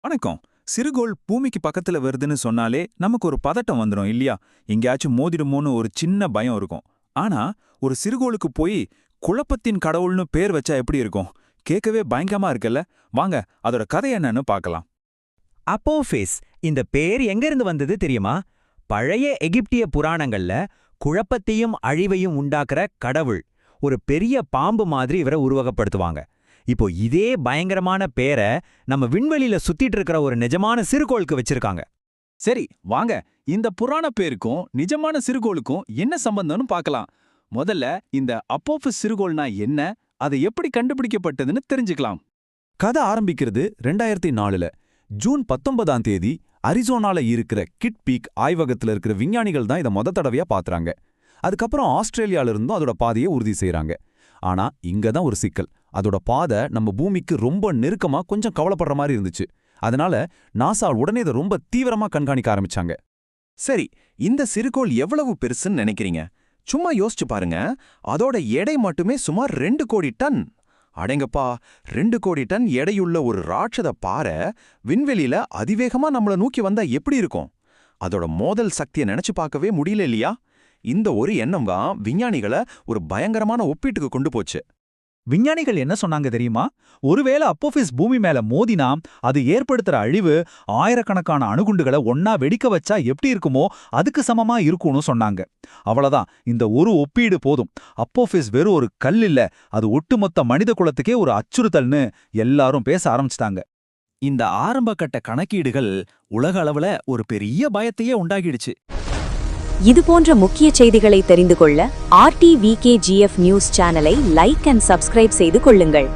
வணக்கம். சிறுகோள் பூமிக்கு பக்கத்துல வருதுன்னு சொன்னாலே நமக்கு ஒரு பதட்டம் வந்துடும் இல்லையா? எங்கேயாச்சும் மோதிடுமோன்னு ஒரு சின்ன பயம் இருக்கும். ஆனா ஒரு சிறுகோளுக்கு போய் குழப்பத்தின் கடவுள்னு பேர் வச்சா எப்படி இருக்கும்? கேட்கவே பயங்கரமா இருக்குல்ல. வாங்க அதோட கதை என்னன்னு பார்க்கலாம். அப்போஃபேஸ் இந்த பேர் எங்கிருந்து வந்தது தெரியுமா? பழைய எகிப்திய புராணங்கள்ல குழப்பத்தையும் அழிவையும் உண்டாக்குற கடவுள், ஒரு பெரிய பாம்பு மாதிரி இவரை உருவகப்படுத்துவாங்க. இப்போ இதே பயங்கரமான பேரை நம்ம விண்வெளியில சுத்திட்டு இருக்கிற ஒரு நிஜமான சிறுகோளுக்கு வச்சிருக்காங்க. சரி வாங்க, இந்த புராண பேருக்கும் நிஜமான சிறுகோளுக்கும் என்ன சம்பந்தம்னு பார்க்கலாம். முதல்ல இந்த அப்போஃபஸ் சிறுகோள்னா என்ன, அதை எப்படி கண்டுபிடிக்கப்பட்டதுன்னு தெரிஞ்சுக்கலாம். கதை ஆரம்பிக்கிறது 2004ல ஜூன் 19ஆம் தேதி அரிசோனால இருக்கிற கிட் பீக் ஆய்வகத்துல இருக்கிற விஞ்ஞானிகள் தான் இதை தடவையா பாத்துறாங்க. அதுக்கப்புறம் ஆஸ்திரேலியால இருந்தும் அதோட பாதையை உறுதி செய்றாங்க. ஆனா இங்க தான் ஒரு சிக்கல். அதோட பாதை நம்ம பூமிக்கு ரொம்ப நெருக்கமா கொஞ்சம் கவலைப்படுற மாதிரி இருந்துச்சு. அதனால நாசா உடனே இதை ரொம்ப தீவிரமா கண்காணிக்க ஆரம்பிச்சாங்க. சரி, இந்த சிறுகோள் எவ்வளவு பெருசுன்னு நினைக்கிறீங்க? சும்மா யோசிச்சு பாருங்க. அதோட எடை மட்டுமே சுமார் 2 கோடி டன். அடேங்கப்பா, 2 கோடி டன் எடையுள்ள ஒரு ராட்சத பாறை விண்வெளியில அதிவேகமா நம்மள நோக்கி வந்தா எப்படி இருக்கும்? அதோட மோதல் சக்தியை நினைச்சு பார்க்கவே முடியல இல்லையா? இந்த ஒரு எண்ணம் தான் விஞ்ஞானிகளை ஒரு பயங்கரமான ஒப்பீட்டுக்கு கொண்டு போச்சு. விஞ்ஞானிகள் என்ன சொன்னாங்க தெரியுமா? ஒருவேளை அப்போஃபிஸ் பூமி மேல மோதினா அது ஏற்படுத்துற அழிவு ஆயிரக்கணக்கான அணுகுண்டுகளை ஒன்னா வெடிக்க வச்சா எப்படி இருக்குமோ அதுக்கு சமமா இருக்கும்னு சொன்னாங்க. அவ்வளவுதான், இந்த ஒரு ஒப்பீடு போதும். அப்போஃபிஸ் வெறும் ஒரு கல் இல்ல, அது ஒட்டுமொத்த மனித குலத்துக்கே ஒரு அச்சுறுத்தல்னு எல்லாரும் பேச ஆரம்பிச்சிட்டாங்க. இந்த ஆரம்பகட்ட கணக்கீடுகள் உலக அளவுல ஒரு பெரிய பயத்தையே உண்டாகிடுச்சு. இதுபோன்ற முக்கிய செய்திகளை தெரிந்து கொள்ள RTVKGF நியூஸ் சேனலை லைக் அண்ட் சப்ஸ்கிரைப் செய்து கொள்ளுங்கள்.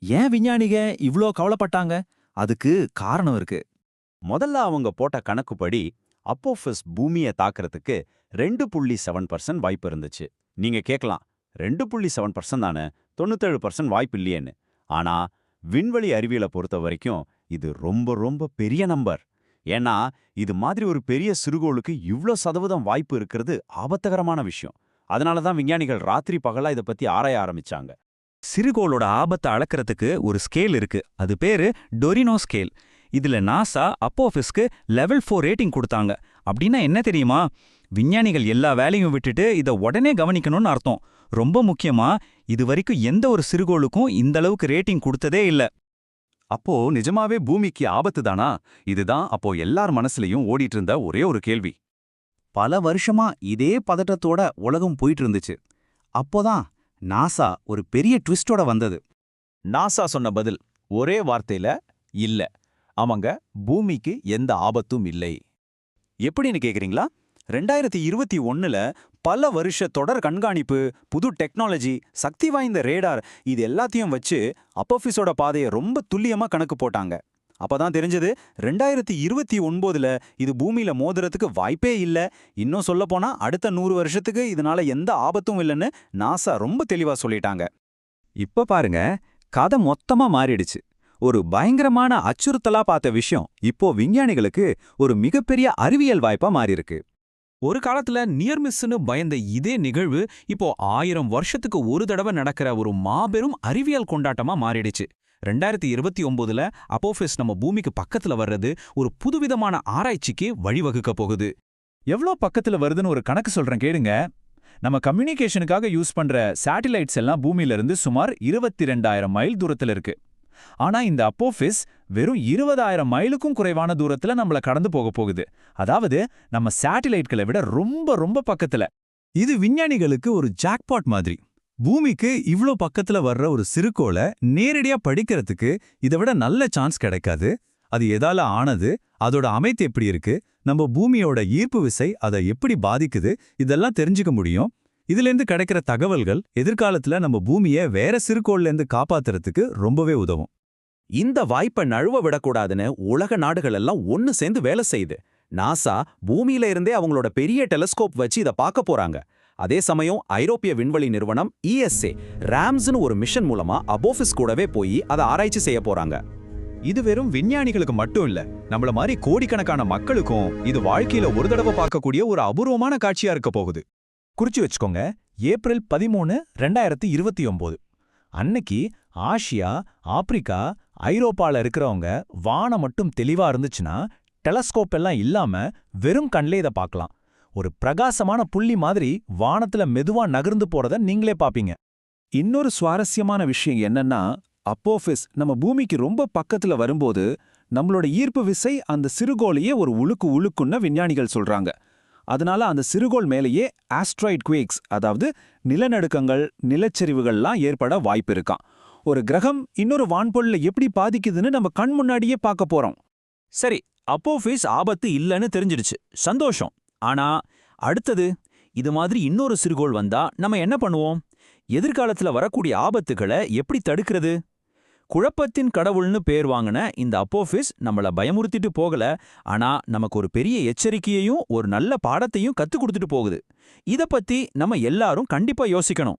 ஏன் விஞ்ஞானிக இவ்ளோ கவலைப்பட்டாங்க? அதுக்கு காரணம் இருக்கு. முதல்ல அவங்க போட்ட கணக்குப்படி அப்போஃபஸ் பூமியை தாக்குறதுக்கு 2.7% வாய்ப்பு இருந்துச்சு. நீங்க கேட்கலாம், 2.7% தானே, 97% வாய்ப்பு இல்லையேன்னு. ஆனா விண்வெளி அறிவியலை பொறுத்த வரைக்கும் இது ரொம்ப ரொம்ப பெரிய நம்பர். ஏன்னா இது மாதிரி ஒரு பெரிய சிறுகோளுக்கு இவ்ளோ சதவீதம் வாய்ப்பு இருக்கிறது ஆபத்தகரமான விஷயம். அதனாலதான் விஞ்ஞானிகள் ராத்திரி பகலா இதை பத்தி ஆராய ஆரம்பிச்சாங்க. சிறுகோளோட ஆபத்தை அளக்கிறதுக்கு ஒரு ஸ்கேல் இருக்கு. அது பேரு டொரினோ ஸ்கேல். இதுல நாசா அப்போஃபிஸ்க்கு லெவல் 4 ரேட்டிங் கொடுத்தாங்க. அப்படின்னா என்ன தெரியுமா? விஞ்ஞானிகள் எல்லா வேலையும் விட்டுட்டு இதை உடனே கவனிக்கணும்னு அர்த்தம். ரொம்ப முக்கியமா, இது வரைக்கும் எந்த ஒரு சிறுகோளுக்கும் இந்த அளவுக்கு ரேட்டிங் கொடுத்ததே இல்ல. அப்போ நிஜமாவே பூமிக்கு ஆபத்து தானா? இதுதான் அப்போ எல்லார் மனசுலயும் ஓடிட்டு இருந்த ஒரே ஒரு கேள்வி. பல வருஷமா இதே பதட்டத்தோட உலகம் போயிட்டு இருந்துச்சு. அப்போதான் நாசா ஒரு பெரிய ட்விஸ்டோட வந்தது. நாசா சொன்ன பதில் ஒரே வார்த்தையில இல்ல. ஆமாங்க, பூமிக்கு எந்த ஆபத்தும் இல்லை. எப்படின்னு கேக்குறீங்களா? 2021ல பல வருஷ தொடர் கண்காணிப்பு, புது டெக்னாலஜி, சக்தி வாய்ந்த ரேடார், இது எல்லாத்தையும் வச்சு அப்போஃபிஸோட பாதையை ரொம்ப துல்லியமா கணக்கு போட்டாங்க. அப்பதான் தெரிஞ்சது 2029ல இது பூமியில மோதுறதுக்கு வாய்ப்பே இல்ல. இன்னும் சொல்லப்போனா அடுத்த 100 வருஷத்துக்கு இதனால எந்த ஆபத்தும் இல்லைன்னு நாசா ரொம்ப தெளிவா சொல்லிட்டாங்க. இப்ப பாருங்க, கதை மொத்தமா மாறிடுச்சு. ஒரு பயங்கரமான அச்சுறுத்தலா பார்த்த விஷயம் இப்போ விஞ்ஞானிகளுக்கு ஒரு மிகப்பெரிய அறிவியல் வாய்ப்பா மாறியிருக்கு. ஒரு காலத்துல நியர்மிஸ்னு பயந்த இதே நிகழ்வு இப்போ 1000 வருஷத்துக்கு ஒரு தடவை நடக்கிற ஒரு மாபெரும் அறிவியல் கொண்டாட்டமா மாறிடுச்சு. 2029ல அப்போஃபிஸ் நம்ம பூமிக்கு பக்கத்துல வர்றது ஒரு புதுவிதமான ஆராய்ச்சிக்கு வழிவகுக்க போகுது. எவ்வளோ பக்கத்துல வருதுன்னு ஒரு கணக்கு சொல்றேன் கேளுங்க. நம்ம கம்யூனிகேஷனுக்காக யூஸ் பண்ற சேட்டிலைட்ஸ் எல்லாம் பூமியில இருந்து சுமார் 22,000 மைல் தூரத்துல இருக்கு. ஆனா இந்த அப்போஃபிஸ் வெறும் 20,000 மைலுக்கும் குறைவான தூரத்துல நம்மள கடந்து போக போகுது. அதாவது நம்ம சேட்டிலைட்களை விட ரொம்ப ரொம்ப பக்கத்துல. இது விஞ்ஞானிகளுக்கு ஒரு ஜாக்பாட் மாதிரி. பூமிக்கு இவ்ளோ பக்கத்துல வர்ற ஒரு சிறுகோளை நேரடியா படிக்கிறதுக்கு இதை விட நல்ல சான்ஸ் கிடைக்காது. அது எதால ஆனது, அதோட அமைப்பு எப்படி இருக்கு, நம்ம பூமியோட ஈர்ப்பு விசை அதை எப்படி பாதிக்குது, இதெல்லாம் தெரிஞ்சுக்க முடியும். இதுலேருந்து கிடைக்கிற தகவல்கள் எதிர்காலத்துல நம்ம பூமியை வேற சிறுகோள்லேருந்து காப்பாத்துறதுக்கு ரொம்பவே உதவும். இந்த வாய்ப்பை நழுவ விடக்கூடாதுன்னு உலக நாடுகள் எல்லாம் ஒன்னு சேர்ந்து வேலை செய்யுது. நாசா பூமியில இருந்தே அவங்களோட பெரிய டெலஸ்கோப் வச்சு இதை பார்க்க போறாங்க. அதே சமயம் ஐரோப்பிய விண்வெளி நிறுவனம் ESA ராம்ஸ்னு ஒரு மிஷன் மூலமா அப்போஃபிஸ் கூடவே போய் அதை ஆராய்ச்சி செய்ய போறாங்க. இது வெறும் விஞ்ஞானிகளுக்கு மட்டும் இல்ல, நம்மள மாதிரி கோடிக்கணக்கான மக்களுக்கும் இது வாழ்க்கையில ஒரு தடவை பார்க்கக்கூடிய ஒரு அபூர்வமான காட்சியா இருக்க போகுது. குறிச்சு வச்சுக்கோங்க, ஏப்ரல் 13, 2029. அன்னைக்கு ஆசியா, ஆப்பிரிக்கா, ஐரோப்பால இருக்கிறவங்க வானம் மட்டும் தெளிவா இருந்துச்சுன்னா டெலஸ்கோப் எல்லாம் இல்லாம வெறும் கண்லே இதை பார்க்கலாம். ஒரு பிரகாசமான புள்ளி மாதிரி வானத்துல மெதுவா நகர்ந்து போறத நீங்களே பாப்பீங்க. இன்னொரு சுவாரஸ்யமான விஷயம் என்னன்னா, அப்போஃபிஸ் நம்ம பூமிக்கு ரொம்ப பக்கத்துல வரும்போது நம்மளோட ஈர்ப்பு விசை அந்த சிறுகோளையே ஒரு உழுக்குன்னு விஞ்ஞானிகள் சொல்றாங்க. அதனால அந்த சிறுகோள் மேலேயே ஆஸ்ட்ராய்ட் குவேக்ஸ், அதாவது நிலநடுக்கங்கள், நிலச்சரிவுகள்லாம் ஏற்பட வாய்ப்பு இருக்காம். ஒரு கிரகம் இன்னொரு வான்பொருளை எப்படி பாதிக்குதுன்னு நம்ம கண் முன்னாடியே பார்க்க போறோம். சரி, அப்போஃபிஸ் ஆபத்து இல்லைன்னு தெரிஞ்சிடுச்சு, சந்தோஷம். ஆனா அடுத்தது, இது மாதிரி இன்னொரு சிறுகோள் வந்தா நம்ம என்ன பண்ணுவோம்? எதிர்காலத்துல வரக்கூடிய ஆபத்துகளை எப்படி தடுக்கிறது? குழப்பத்தின் கடவுள்னு பேர் வாங்கின இந்த அப்போஃபிஸ் நம்மள பயமுறுத்திட்டு போகல, ஆனா நமக்கு ஒரு பெரிய எச்சரிக்கையையும் ஒரு நல்ல பாடத்தையும் கத்துக் கொடுத்துட்டு போகுது. இத பத்தி நம்ம எல்லாரும் கண்டிப்பா யோசிக்கணும்.